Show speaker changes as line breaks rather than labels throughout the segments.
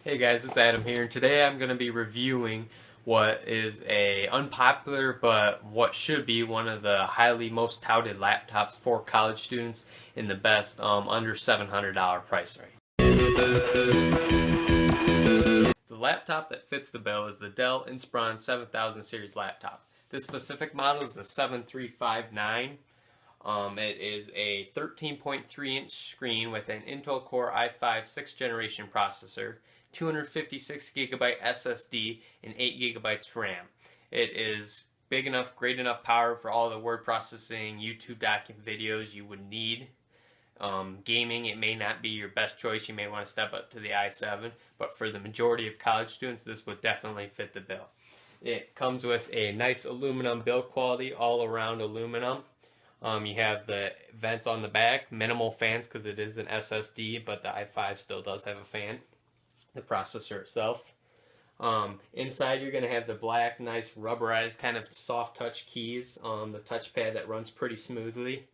Hey guys, it's Adam here, and today I'm going to be reviewing what is a unpopular but what should be one of the highly most touted laptops for college students in the best under $700 price range. The laptop that fits the bill is the Dell Inspiron 7000 series laptop. This specific model is the 7359. It is a 13.3-inch screen with an Intel Core i5 6th generation processor, 256 gigabyte SSD, and 8 gigabytes RAM. It is big enough, great enough power for all the word processing, YouTube document videos you would need. Gaming, it may not be your best choice. You may want to step up to the i7, but for the majority of college students, this would definitely fit the bill. It comes with a nice aluminum build quality, all around aluminum. You have the vents on the back, minimal fans because it is an SSD, but the i5 still does have a fan. The processor itself. Inside you're going to have the black, nice rubberized kind of soft touch keys on the touchpad that runs pretty smoothly.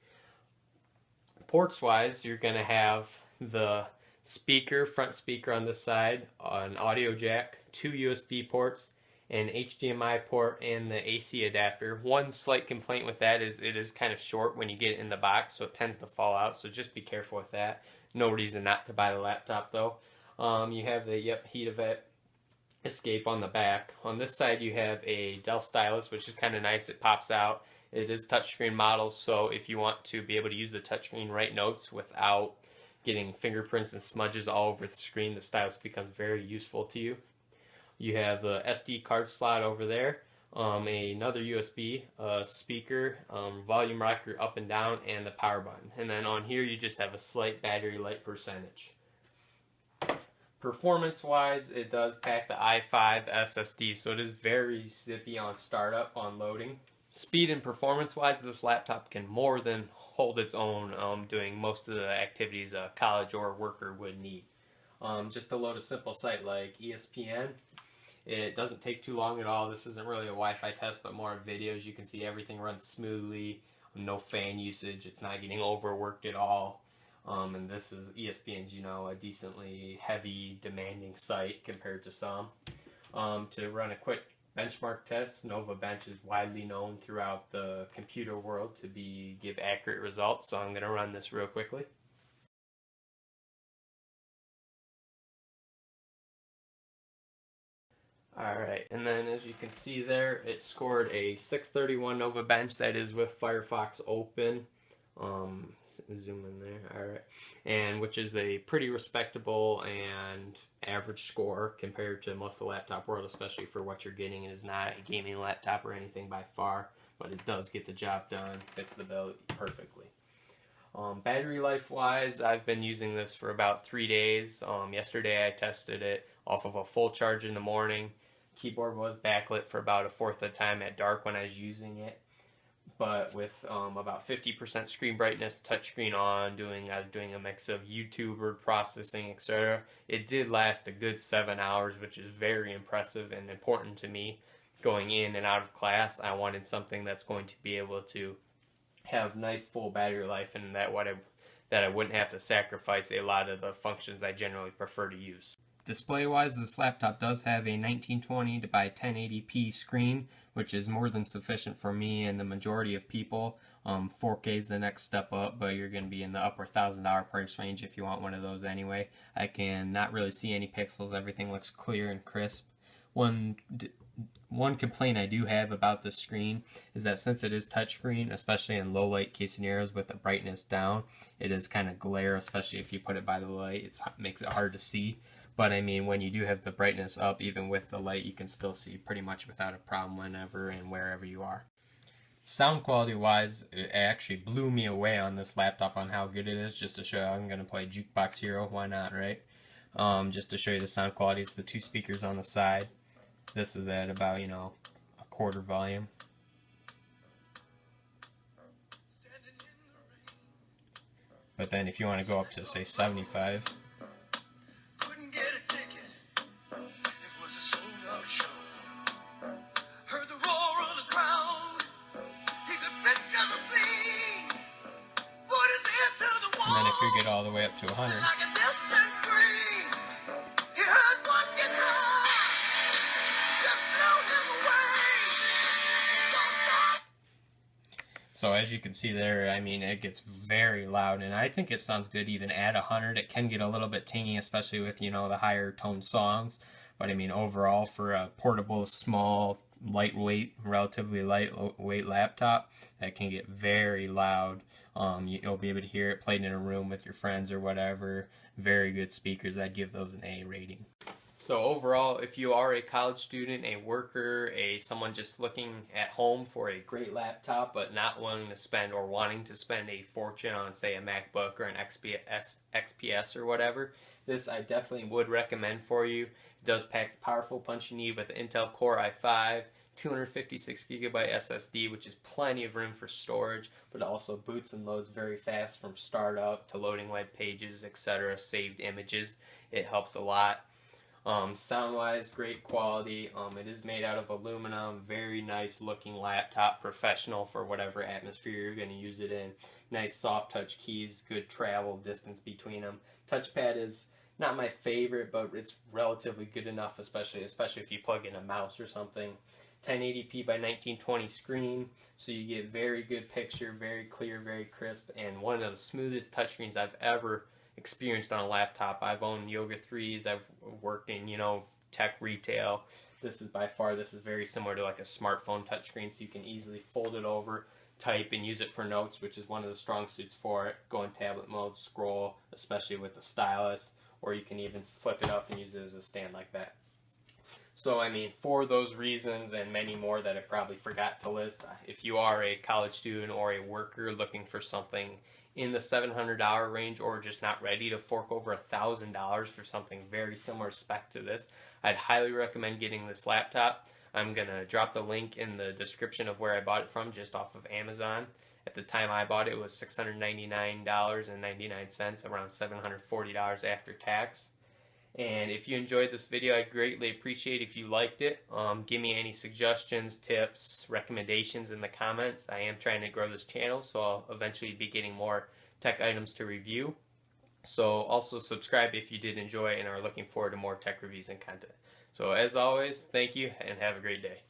Ports wise, you're going to have the speaker, front speaker on this side, an audio jack, 2 USB ports, an HDMI port, and the AC adapter. One slight complaint with that is it is kind of short when you get it in the box, so it tends to fall out, so just be careful with that. No reason not to buy the laptop though. You have the heat escape on the back. On this side you have a Dell stylus, which is kind of nice. It pops out. It is touchscreen model, so if you want to be able to use the touchscreen, write notes without getting fingerprints and smudges all over the screen, the stylus becomes very useful to you. You have the SD card slot over there, another USB, speaker, volume rocker up and down, and the power button. And then on here you just have a slight battery life percentage. Performance-wise, it does pack the i5 SSD, so it is very zippy on startup, on loading. Speed and performance-wise, this laptop can more than hold its own doing most of the activities a college or worker would need. Just to load a simple site like ESPN, it doesn't take too long at all. This isn't really a Wi-Fi test, but more videos. You can see everything runs smoothly, no fan usage, it's not getting overworked at all. And this is ESPN's, a decently heavy, demanding site compared to some. To run a quick benchmark test, Nova Bench is widely known throughout the computer world to give accurate results, so I'm going to run this real quickly. Alright, and then as you can see there, it scored a 631 Nova Bench, that is with Firefox open. Zoom in there, alright, and which is a pretty respectable and average score compared to most of the laptop world, especially for what you're getting. It is not a gaming laptop or anything by far, but it does get the job done, fits the bill perfectly. Battery life wise, I've been using this for about 3 days. Yesterday I tested it off of a full charge in the morning. Keyboard was backlit for about 1/4 of the time at dark when I was using it, but with about 50% screen brightness, touchscreen on, I was doing a mix of YouTube word processing, etc. It did last a good 7 hours, which is very impressive and important to me. Going in and out of class, I wanted something that's going to be able to have nice full battery life, and that I wouldn't have to sacrifice a lot of the functions I generally prefer to use. Display-wise, this laptop does have a 1920 by 1080p screen, which is more than sufficient for me and the majority of people. 4K is the next step up, but you're going to be in the upper $1,000 price range if you want one of those anyway. I can not really see any pixels. Everything looks clear and crisp. One complaint I do have about the screen is that since it is touchscreen, especially in low light case scenarios with the brightness down, it is kind of glare, especially if you put it by the light. It makes it hard to see. But I mean, when you do have the brightness up, even with the light, you can still see pretty much without a problem whenever and wherever you are. Sound quality wise, it actually blew me away on this laptop on how good it is. Just to show you, I'm going to play Jukebox Hero, why not, right? Just to show you the sound quality, it's the 2 speakers on the side. This is at about, a 1/4 volume. But then if you want to go up to, say, 75. And then if you get all the way up to 100. So as you can see there, I mean, it gets very loud, and I think it sounds good even at 100. It can get a little bit tingy, especially with, you know, the higher tone songs. But I mean, overall, for a portable, small, lightweight, relatively lightweight laptop, that can get very loud. You'll be able to hear it played in a room with your friends or whatever. Very good speakers. I'd give those an A rating. So overall, if you are a college student, a worker, someone just looking at home for a great laptop but not willing to spend or wanting to spend a fortune on, say, a MacBook or an XPS or whatever, this I definitely would recommend for you. It does pack the powerful punch you need with the Intel Core i5, 256GB SSD, which is plenty of room for storage, but it also boots and loads very fast from startup to loading web pages, etc., saved images. It helps a lot. Sound-wise, great quality. It is made out of aluminum, very nice looking laptop, professional for whatever atmosphere you're going to use it in. Nice soft touch keys, good travel distance between them. Touchpad is not my favorite, but it's relatively good enough, especially if you plug in a mouse or something. 1080p by 1920 screen, so you get very good picture, very clear, very crisp, and one of the smoothest touchscreens I've ever experienced on a laptop. I've owned Yoga 3s, I've worked in, you know, tech retail. This is very similar to like a smartphone touchscreen, so you can easily fold it over, type, and use it for notes, which is one of the strong suits for it. Go in tablet mode, scroll, especially with the stylus, or you can even flip it up and use it as a stand like that. So, I mean, for those reasons and many more that I probably forgot to list, if you are a college student or a worker looking for something in the $700 range, or just not ready to fork over $1,000 for something very similar spec to this, I'd highly recommend getting this laptop. I'm going to drop the link in the description of where I bought it from, just off of Amazon. At the time I bought it, it was $699.99, around $740 after tax. And if you enjoyed this video, I'd greatly appreciate if you liked it. Give me any suggestions, tips, recommendations in the comments. I am trying to grow this channel, so I'll eventually be getting more tech items to review. So also subscribe if you did enjoy and are looking forward to more tech reviews and content. So as always, thank you and have a great day.